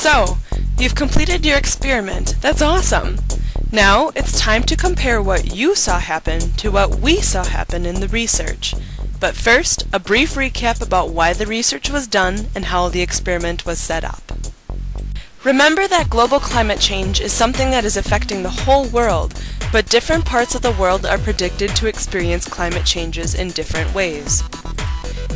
So, you've completed your experiment. That's awesome! Now, it's time to compare what you saw happen to what we saw happen in the research. But first, a brief recap about why the research was done and how the experiment was set up. Remember that global climate change is something that is affecting the whole world, but different parts of the world are predicted to experience climate changes in different ways.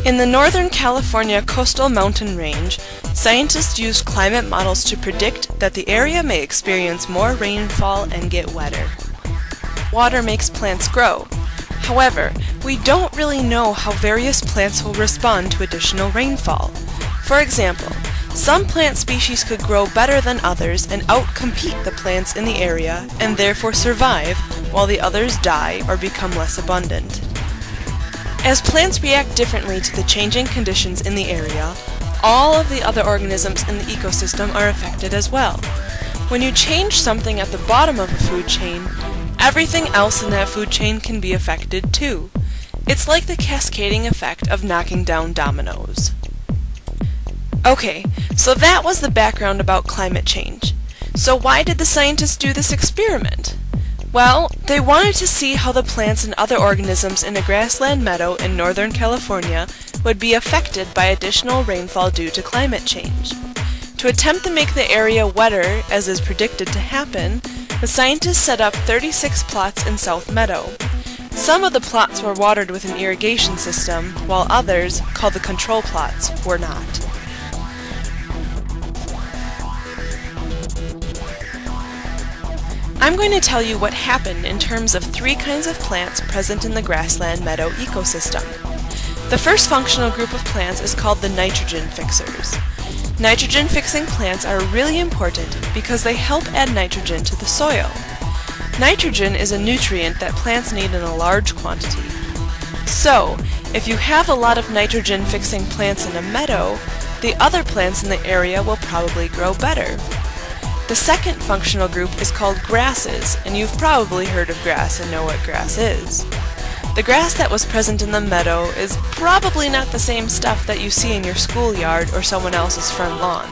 In the Northern California coastal mountain range, scientists used climate models to predict that the area may experience more rainfall and get wetter. Water makes plants grow. However, we don't really know how various plants will respond to additional rainfall. For example, some plant species could grow better than others and outcompete the plants in the area and therefore survive, while the others die or become less abundant. As plants react differently to the changing conditions in the area, all of the other organisms in the ecosystem are affected as well. When you change something at the bottom of a food chain, everything else in that food chain can be affected too. It's like the cascading effect of knocking down dominoes. Okay, so that was the background about climate change. So why did the scientists do this experiment? Well, they wanted to see how the plants and other organisms in a grassland meadow in Northern California would be affected by additional rainfall due to climate change. To attempt to make the area wetter, as is predicted to happen, the scientists set up 36 plots in South Meadow. Some of the plots were watered with an irrigation system, while others, called the control plots, were not. I'm going to tell you what happened in terms of 3 kinds of plants present in the grassland meadow ecosystem. The first functional group of plants is called the nitrogen fixers. Nitrogen-fixing plants are really important because they help add nitrogen to the soil. Nitrogen is a nutrient that plants need in a large quantity. So, if you have a lot of nitrogen-fixing plants in a meadow, the other plants in the area will probably grow better. The second functional group is called grasses, and you've probably heard of grass and know what grass is. The grass that was present in the meadow is probably not the same stuff that you see in your schoolyard or someone else's front lawn.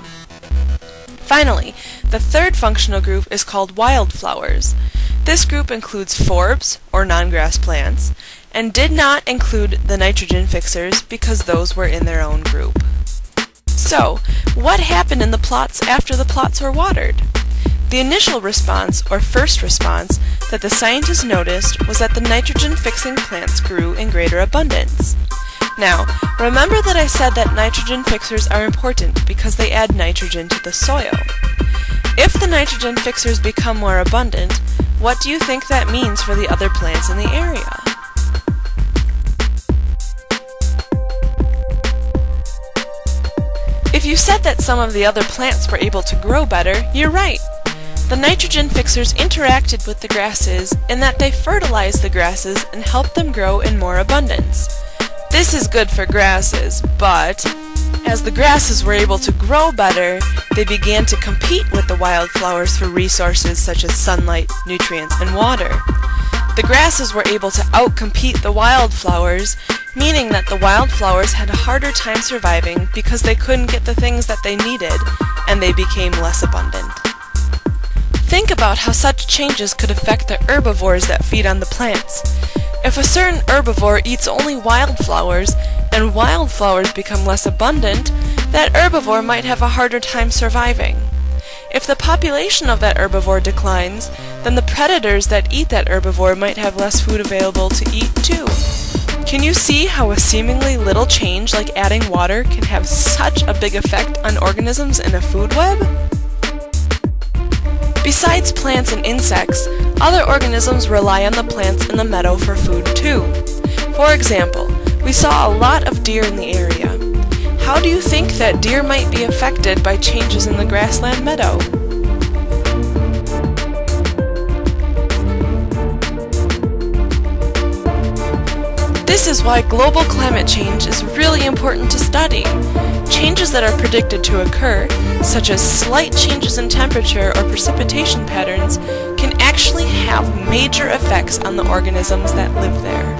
Finally, the third functional group is called wildflowers. This group includes forbs, or non-grass plants, and did not include the nitrogen fixers because those were in their own group. So, what happened in the plots after the plots were watered? The initial response, or first response, that the scientists noticed was that the nitrogen-fixing plants grew in greater abundance. Now, remember that I said that nitrogen fixers are important because they add nitrogen to the soil. If the nitrogen fixers become more abundant, what do you think that means for the other plants in the area? If you said that some of the other plants were able to grow better, you're right. The nitrogen fixers interacted with the grasses in that they fertilized the grasses and helped them grow in more abundance. This is good for grasses, but as the grasses were able to grow better, they began to compete with the wildflowers for resources such as sunlight, nutrients, and water. The grasses were able to outcompete the wildflowers, meaning that the wildflowers had a harder time surviving because they couldn't get the things that they needed, and they became less abundant. Think about how such changes could affect the herbivores that feed on the plants. If a certain herbivore eats only wildflowers, and wildflowers become less abundant, that herbivore might have a harder time surviving. If the population of that herbivore declines, then the predators that eat that herbivore might have less food available to eat too. Can you see how a seemingly little change like adding water can have such a big effect on organisms in a food web? Besides plants and insects, other organisms rely on the plants in the meadow for food too. For example, we saw a lot of deer in the area. How do you think that deer might be affected by changes in the grassland meadow? This is why global climate change is really important to study. Changes that are predicted to occur, such as slight changes in temperature or precipitation patterns, can actually have major effects on the organisms that live there.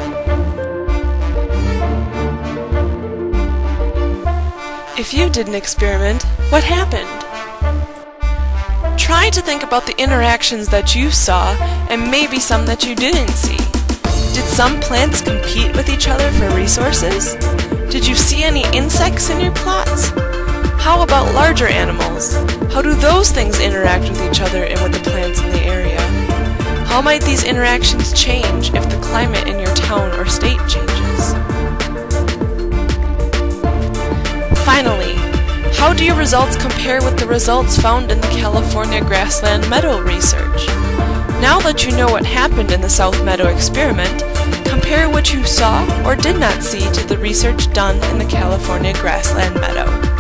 If you did an experiment, what happened? Try to think about the interactions that you saw and maybe some that you didn't see. Did some plants compete with each other for resources? Did you see any insects in your plots? How about larger animals? How do those things interact with each other and with the plants in the area? How might these interactions change if the climate in your town or state changes? Finally, how do your results compare with the results found in the California grassland meadow research? Now that you know what happened in the South Meadow experiment, compare what you saw or did not see to the research done in the California grassland meadow.